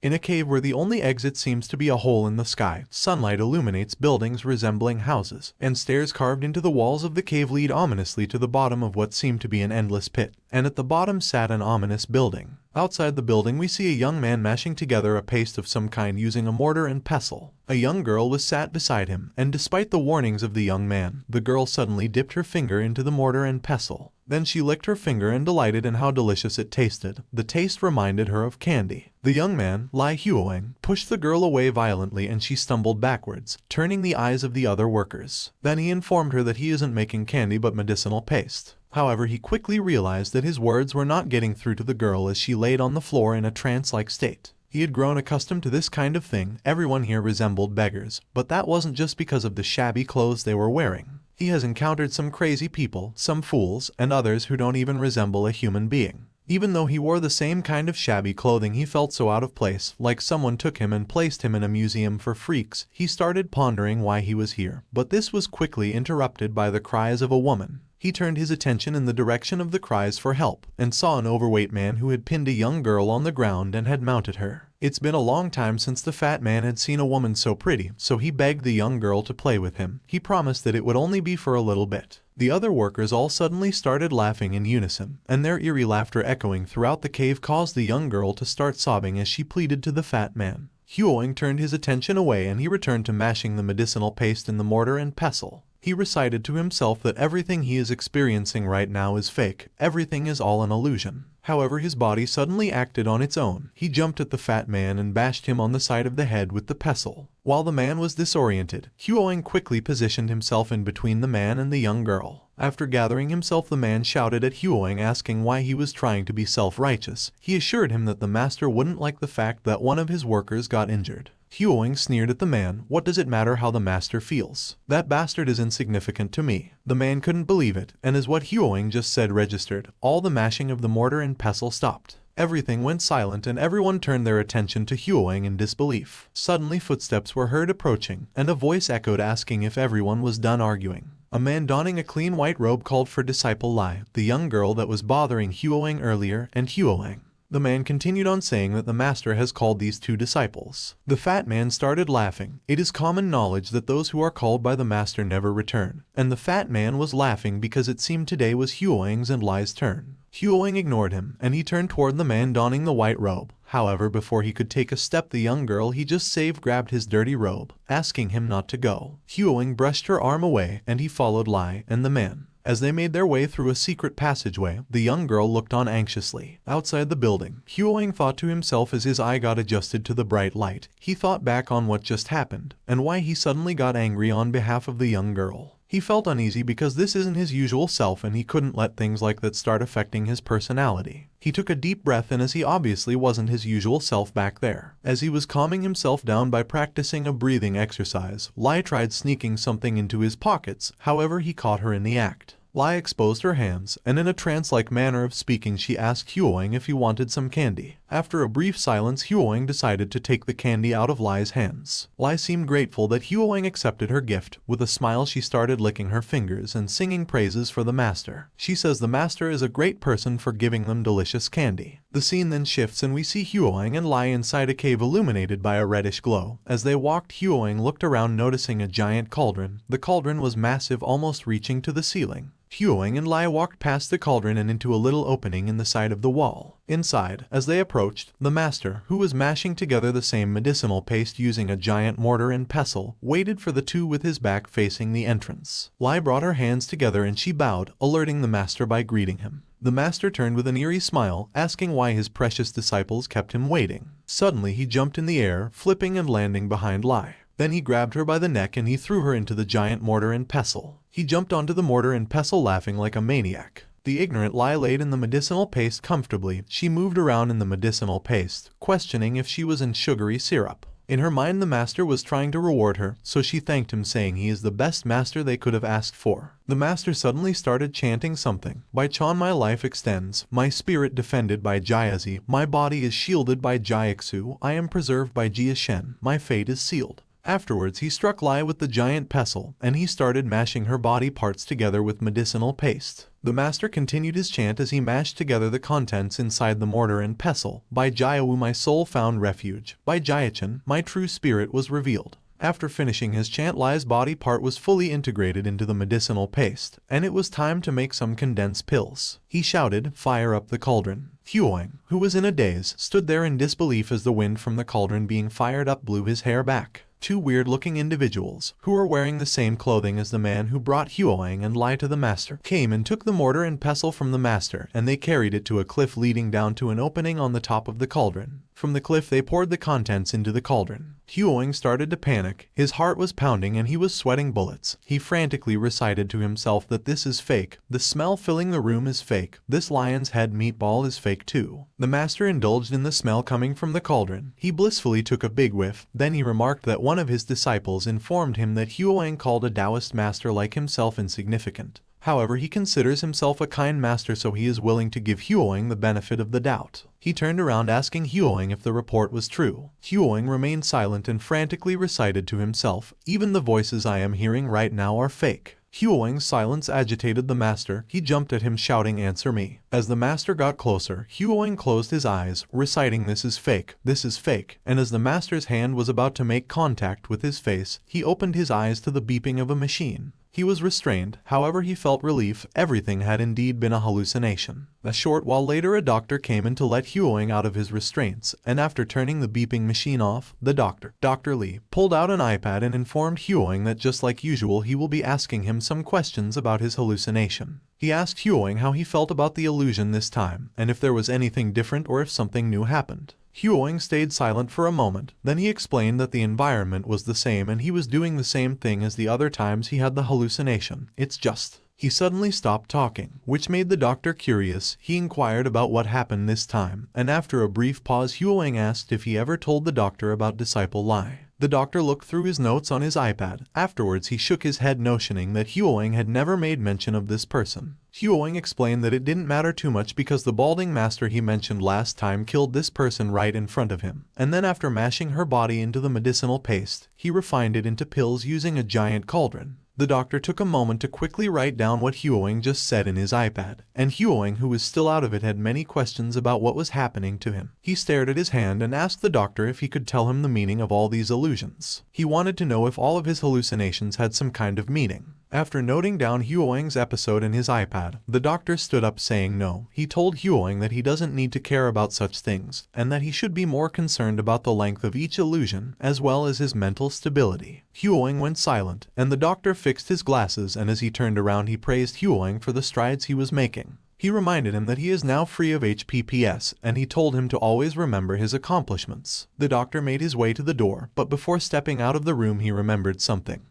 In a cave where the only exit seems to be a hole in the sky, sunlight illuminates buildings resembling houses, and stairs carved into the walls of the cave lead ominously to the bottom of what seemed to be an endless pit, and at the bottom sat an ominous building. Outside the building we see a young man mashing together a paste of some kind using a mortar and pestle. A young girl was sat beside him, and despite the warnings of the young man, the girl suddenly dipped her finger into the mortar and pestle. Then she licked her finger and delighted in how delicious it tasted. The taste reminded her of candy. The young man, Lai Huoeng, pushed the girl away violently and she stumbled backwards, turning the eyes of the other workers. Then he informed her that he isn't making candy but medicinal paste. However, he quickly realized that his words were not getting through to the girl as she laid on the floor in a trance-like state. He had grown accustomed to this kind of thing. Everyone here resembled beggars, but that wasn't just because of the shabby clothes they were wearing. He has encountered some crazy people, some fools, and others who don't even resemble a human being. Even though he wore the same kind of shabby clothing, he felt so out of place, like someone took him and placed him in a museum for freaks. He started pondering why he was here, but this was quickly interrupted by the cries of a woman. He turned his attention in the direction of the cries for help, and saw an overweight man who had pinned a young girl on the ground and had mounted her. It's been a long time since the fat man had seen a woman so pretty, so he begged the young girl to play with him. He promised that it would only be for a little bit. The other workers all suddenly started laughing in unison, and their eerie laughter echoing throughout the cave caused the young girl to start sobbing as she pleaded to the fat man. Huoeng turned his attention away and he returned to mashing the medicinal paste in the mortar and pestle. He recited to himself that everything he is experiencing right now is fake, everything is all an illusion. However, his body suddenly acted on its own. He jumped at the fat man and bashed him on the side of the head with the pestle. While the man was disoriented, Huoeng quickly positioned himself in between the man and the young girl. After gathering himself, the man shouted at Huoeng asking why he was trying to be self-righteous. He assured him that the master wouldn't like the fact that one of his workers got injured. Huoeng sneered at the man. What does it matter how the master feels? That bastard is insignificant to me. The man couldn't believe it, and as what Huoeng just said registered, all the mashing of the mortar and pestle stopped. Everything went silent and everyone turned their attention to Huoeng in disbelief. Suddenly footsteps were heard approaching, and a voice echoed asking if everyone was done arguing. A man donning a clean white robe called for disciple Lai, the young girl that was bothering Huoeng earlier, and Huoeng. The man continued on saying that the master has called these two disciples. The fat man started laughing. It is common knowledge that those who are called by the master never return, and the fat man was laughing because it seemed today was Huoeng's and Lai's turn. Huoeng ignored him, and he turned toward the man donning the white robe. However, before he could take a step, the young girl he just saved grabbed his dirty robe, asking him not to go. Huoeng brushed her arm away, and he followed Lai and the man. As they made their way through a secret passageway, the young girl looked on anxiously. Outside the building, Huoeng thought to himself as his eye got adjusted to the bright light. He thought back on what just happened, and why he suddenly got angry on behalf of the young girl. He felt uneasy because this isn't his usual self and he couldn't let things like that start affecting his personality. He took a deep breath in as he obviously wasn't his usual self back there. As he was calming himself down by practicing a breathing exercise, Lai tried sneaking something into his pockets, however he caught her in the act. Lai exposed her hands, and in a trance-like manner of speaking she asked Huoeng if he wanted some candy. After a brief silence, Huoeng decided to take the candy out of Lai's hands. Lai seemed grateful that Huoeng accepted her gift. With a smile she started licking her fingers and singing praises for the master. She says the master is a great person for giving them delicious candy. The scene then shifts and we see Huoeng and Lai inside a cave illuminated by a reddish glow. As they walked, Huoeng looked around noticing a giant cauldron. The cauldron was massive, almost reaching to the ceiling. Huoeng and Lai walked past the cauldron and into a little opening in the side of the wall. Inside, as they approached, the master, who was mashing together the same medicinal paste using a giant mortar and pestle, waited for the two with his back facing the entrance. Lai brought her hands together and she bowed, alerting the master by greeting him. The master turned with an eerie smile, asking why his precious disciples kept him waiting. Suddenly he jumped in the air, flipping and landing behind Lai. Then he grabbed her by the neck and he threw her into the giant mortar and pestle. He jumped onto the mortar and pestle laughing like a maniac. The ignorant Lai laid in the medicinal paste comfortably. She moved around in the medicinal paste, questioning if she was in sugary syrup. In her mind the master was trying to reward her, so she thanked him saying he is the best master they could have asked for. The master suddenly started chanting something. By Chan my life extends, my spirit defended by Jiazi, my body is shielded by Jiaxu, I am preserved by Jia Shen, my fate is sealed. Afterwards he struck Lai with the giant pestle, and he started mashing her body parts together with medicinal paste. The master continued his chant as he mashed together the contents inside the mortar and pestle. By Jiawu my soul found refuge. By Jiachin my true spirit was revealed. After finishing his chant, Lai's body part was fully integrated into the medicinal paste, and it was time to make some condensed pills. He shouted, "Fire up the cauldron." Huang, who was in a daze, stood there in disbelief as the wind from the cauldron being fired up blew his hair back. Two weird-looking individuals, who were wearing the same clothing as the man who brought Huang and Lai to the master, came and took the mortar and pestle from the master, and they carried it to a cliff leading down to an opening on the top of the cauldron. From the cliff they poured the contents into the cauldron. Huang started to panic. His heart was pounding and he was sweating bullets. He frantically recited to himself that this is fake. The smell filling the room is fake. This lion's head meatball is fake too. The master indulged in the smell coming from the cauldron. He blissfully took a big whiff. Then he remarked that one of his disciples informed him that Huang called a Taoist master like himself insignificant. However, he considers himself a kind master, so he is willing to give Huang the benefit of the doubt. He turned around asking Huang if the report was true. Huang remained silent and frantically recited to himself, "Even the voices I am hearing right now are fake." Huang's silence agitated the master. He jumped at him shouting, "Answer me." As the master got closer, Huang closed his eyes, reciting, "This is fake, this is fake." And as the master's hand was about to make contact with his face, he opened his eyes to the beeping of a machine. He was restrained, however he felt relief. Everything had indeed been a hallucination. A short while later a doctor came in to let Huang out of his restraints, and after turning the beeping machine off, the doctor, Dr. Lee, pulled out an iPad and informed Huang that just like usual he will be asking him some questions about his hallucination. He asked Huang how he felt about the illusion this time, and if there was anything different or if something new happened. Huang stayed silent for a moment, then he explained that the environment was the same and he was doing the same thing as the other times he had the hallucination. It's just... He suddenly stopped talking, which made the doctor curious. He inquired about what happened this time, and after a brief pause Huang asked if he ever told the doctor about disciple Lai. The doctor looked through his notes on his iPad. Afterwards he shook his head, notioning that Huang had never made mention of this person. Huang explained that it didn't matter too much because the balding master he mentioned last time killed this person right in front of him, and then after mashing her body into the medicinal paste, he refined it into pills using a giant cauldron. The doctor took a moment to quickly write down what Huang just said in his iPad, and Huang, who was still out of it, had many questions about what was happening to him. He stared at his hand and asked the doctor if he could tell him the meaning of all these illusions. He wanted to know if all of his hallucinations had some kind of meaning. After noting down Huang's episode in his iPad, the doctor stood up saying no. He told Huang that he doesn't need to care about such things, and that he should be more concerned about the length of each illusion, as well as his mental stability. Huang went silent, and the doctor fixed his glasses, and as he turned around he praised Huang for the strides he was making. He reminded him that he is now free of HPPS, and he told him to always remember his accomplishments. The doctor made his way to the door, but before stepping out of the room he remembered something.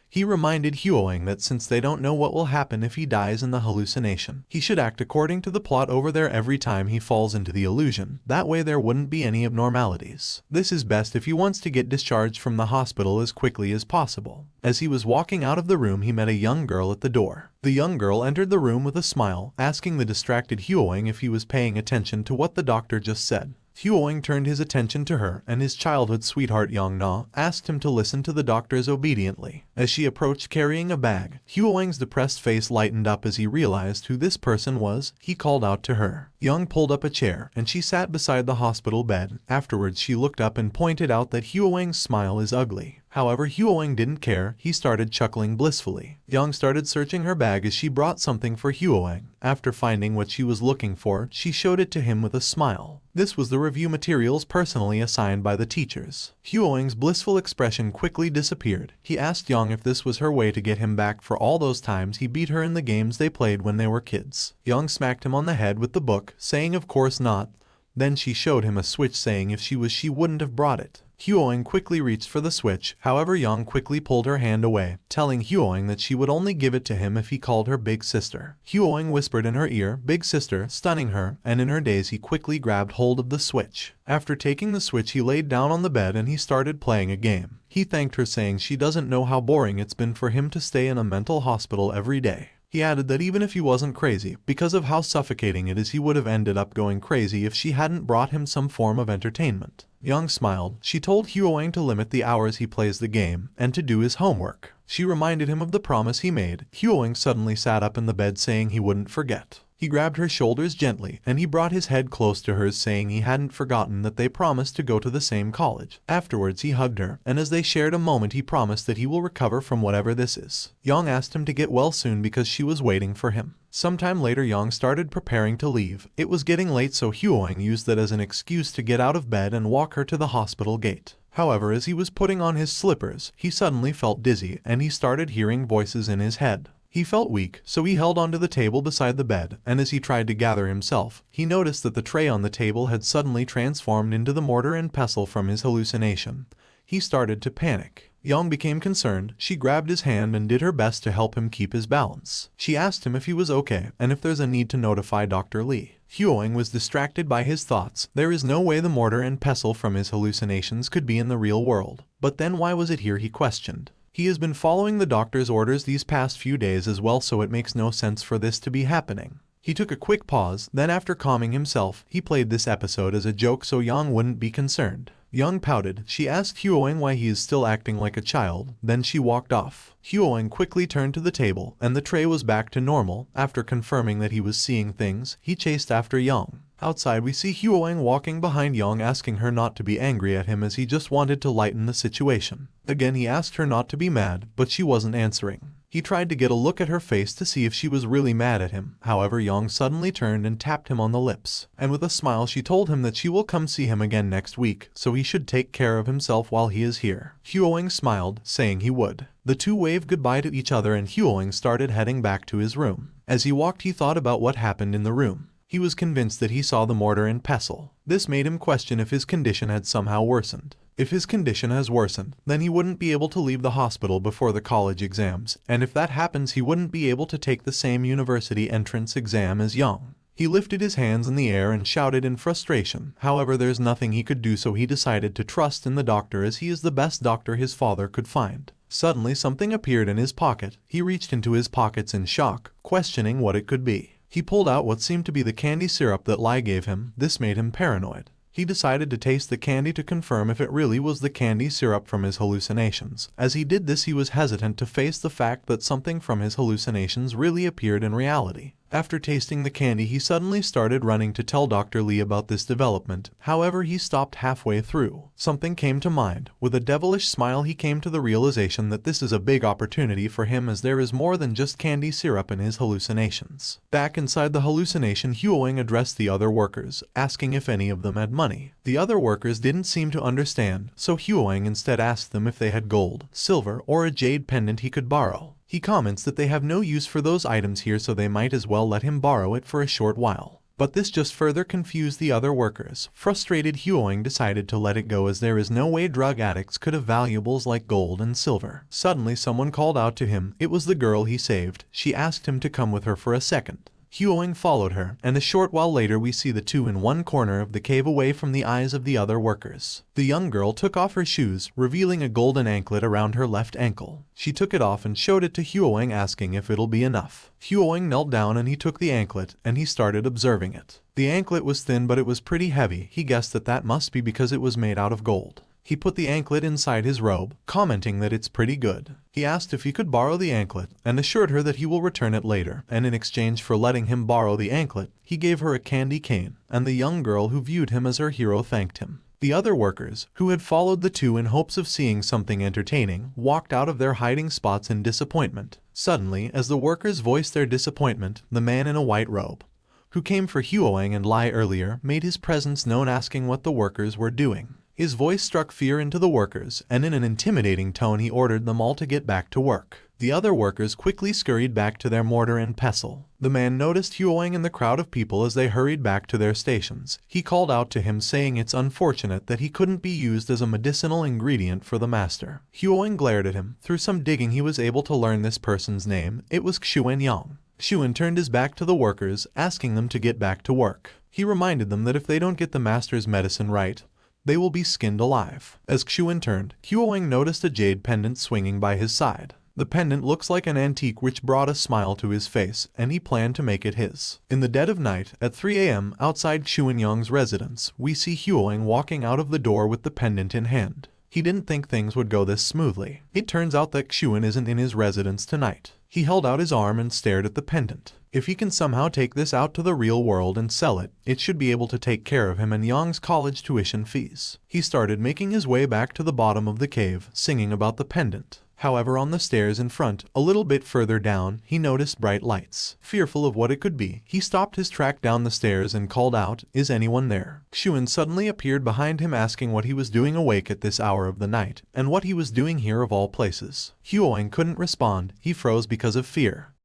He reminded Huang that since they don't know what will happen if he dies in the hallucination, he should act according to the plot over there every time he falls into the illusion. That way there wouldn't be any abnormalities. This is best if he wants to get discharged from the hospital as quickly as possible. As he was walking out of the room he met a young girl at the door. The young girl entered the room with a smile, asking the distracted Huang if he was paying attention to what the doctor just said. Huang turned his attention to her, and his childhood sweetheart Yang Na asked him to listen to the doctors obediently. As she approached carrying a bag, Huang's depressed face lightened up as he realized who this person was. He called out to her. Yang pulled up a chair, and she sat beside the hospital bed. Afterwards she looked up and pointed out that Huang's smile is ugly. However, Huang didn't care. He started chuckling blissfully. Yang started searching her bag as she brought something for Huang. After finding what she was looking for, she showed it to him with a smile. This was the review materials personally assigned by the teachers. Huang's blissful expression quickly disappeared. He asked Yang if this was her way to get him back for all those times he beat her in the games they played when they were kids. Yang smacked him on the head with the book, saying of course not. Then she showed him a switch, saying if she wouldn't have brought it. Huang quickly reached for the switch, however Yang quickly pulled her hand away, telling Huang that she would only give it to him if he called her big sister. Huang whispered in her ear, "Big sister," stunning her, and in her daze he quickly grabbed hold of the switch. After taking the switch he laid down on the bed and he started playing a game. He thanked her, saying she doesn't know how boring it's been for him to stay in a mental hospital every day. He added that even if he wasn't crazy, because of how suffocating it is, he would have ended up going crazy if she hadn't brought him some form of entertainment. Young smiled. She told Hyoang to limit the hours he plays the game and to do his homework. She reminded him of the promise he made. Hyoang suddenly sat up in the bed saying he wouldn't forget. He grabbed her shoulders gently and he brought his head close to hers, saying he hadn't forgotten that they promised to go to the same college. Afterwards he hugged her, and as they shared a moment he promised that he will recover from whatever this is. Young asked him to get well soon because she was waiting for him. Sometime later Young started preparing to leave. It was getting late, so Hyoang used that as an excuse to get out of bed and walk her to the hospital gate. However, as he was putting on his slippers, he suddenly felt dizzy and he started hearing voices in his head. He felt weak, so he held onto the table beside the bed, and as he tried to gather himself, he noticed that the tray on the table had suddenly transformed into the mortar and pestle from his hallucination. He started to panic. Young became concerned. She grabbed his hand and did her best to help him keep his balance. She asked him if he was okay and if there's a need to notify Dr. Lee. Hyoang was distracted by his thoughts. There is no way the mortar and pestle from his hallucinations could be in the real world. But then why was it here, he questioned. He has been following the doctor's orders these past few days as well, so it makes no sense for this to be happening. He took a quick pause, then after calming himself, he played this episode as a joke so Young wouldn't be concerned. Young pouted. She asked Hyoang why he is still acting like a child, then she walked off. Hyoang quickly turned to the table, and the tray was back to normal. After confirming that he was seeing things, he chased after Young. Outside we see Hyoang walking behind Young, asking her not to be angry at him as he just wanted to lighten the situation. Again he asked her not to be mad, but she wasn't answering. He tried to get a look at her face to see if she was really mad at him. However, Young suddenly turned and tapped him on the lips. And with a smile she told him that she will come see him again next week, so he should take care of himself while he is here. Hyoang smiled, saying he would. The two waved goodbye to each other and Hyoang started heading back to his room. As he walked he thought about what happened in the room. He was convinced that he saw the mortar and pestle. This made him question if his condition had somehow worsened. If his condition has worsened, then he wouldn't be able to leave the hospital before the college exams, and if that happens he wouldn't be able to take the same university entrance exam as Young. He lifted his hands in the air and shouted in frustration. However, there's nothing he could do, so he decided to trust in the doctor as he is the best doctor his father could find. Suddenly something appeared in his pocket. He reached into his pockets in shock, questioning what it could be. He pulled out what seemed to be the candy syrup that Lai gave him. This made him paranoid. He decided to taste the candy to confirm if it really was the candy syrup from his hallucinations. As he did this he was hesitant to face the fact that something from his hallucinations really appeared in reality. After tasting the candy he suddenly started running to tell Dr. Lee about this development. However, he stopped halfway through. Something came to mind. With a devilish smile he came to the realization that this is a big opportunity for him, as there is more than just candy syrup in his hallucinations. Back inside the hallucination, Hyoang addressed the other workers, asking if any of them had money. The other workers didn't seem to understand, so Hyoang instead asked them if they had gold, silver, or a jade pendant he could borrow. He comments that they have no use for those items here, so they might as well let him borrow it for a short while. But this just further confused the other workers. Frustrated, Hyoang decided to let it go, as there is no way drug addicts could have valuables like gold and silver. Suddenly someone called out to him. It was the girl he saved. She asked him to come with her for a second. Hyoang followed her, and a short while later we see the two in one corner of the cave away from the eyes of the other workers. The young girl took off her shoes, revealing a golden anklet around her left ankle. She took it off and showed it to Hyoang, asking if it'll be enough. Hyoang knelt down and he took the anklet, and he started observing it. The anklet was thin, but it was pretty heavy. He guessed that that must be because it was made out of gold. He put the anklet inside his robe, commenting that it's pretty good. He asked if he could borrow the anklet, and assured her that he will return it later, and in exchange for letting him borrow the anklet, he gave her a candy cane, and the young girl who viewed him as her hero thanked him. The other workers, who had followed the two in hopes of seeing something entertaining, walked out of their hiding spots in disappointment. Suddenly, as the workers voiced their disappointment, the man in a white robe, who came for Hyoang and Lai earlier, made his presence known, asking what the workers were doing. His voice struck fear into the workers, and in an intimidating tone he ordered them all to get back to work. The other workers quickly scurried back to their mortar and pestle. The man noticed Hyoang in the crowd of people as they hurried back to their stations. He called out to him, saying it's unfortunate that he couldn't be used as a medicinal ingredient for the master. Hyoang glared at him. Through some digging he was able to learn this person's name. It was Xuan Yang. Xuan turned his back to the workers, asking them to get back to work. He reminded them that if they don't get the master's medicine right, they will be skinned alive. As Xuan turned, Hyoang noticed a jade pendant swinging by his side. The pendant looks like an antique which brought a smile to his face, and he planned to make it his. In the dead of night, at 3 a.m. outside Xuanyang's residence, we see Huang walking out of the door with the pendant in hand. He didn't think things would go this smoothly. It turns out that Xuan isn't in his residence tonight. He held out his arm and stared at the pendant. If he can somehow take this out to the real world and sell it, it should be able to take care of him and Yang's college tuition fees. He started making his way back to the bottom of the cave, singing about the pendant. However, on the stairs in front, a little bit further down, he noticed bright lights. Fearful of what it could be, he stopped his track down the stairs and called out, "Is anyone there?" Xuan suddenly appeared behind him asking what he was doing awake at this hour of the night, and what he was doing here of all places. Huang couldn't respond, he froze because of fear.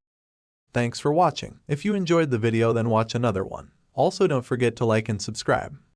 Thanks for watching. If you enjoyed the video, then watch another one. Also, don't forget to like and subscribe.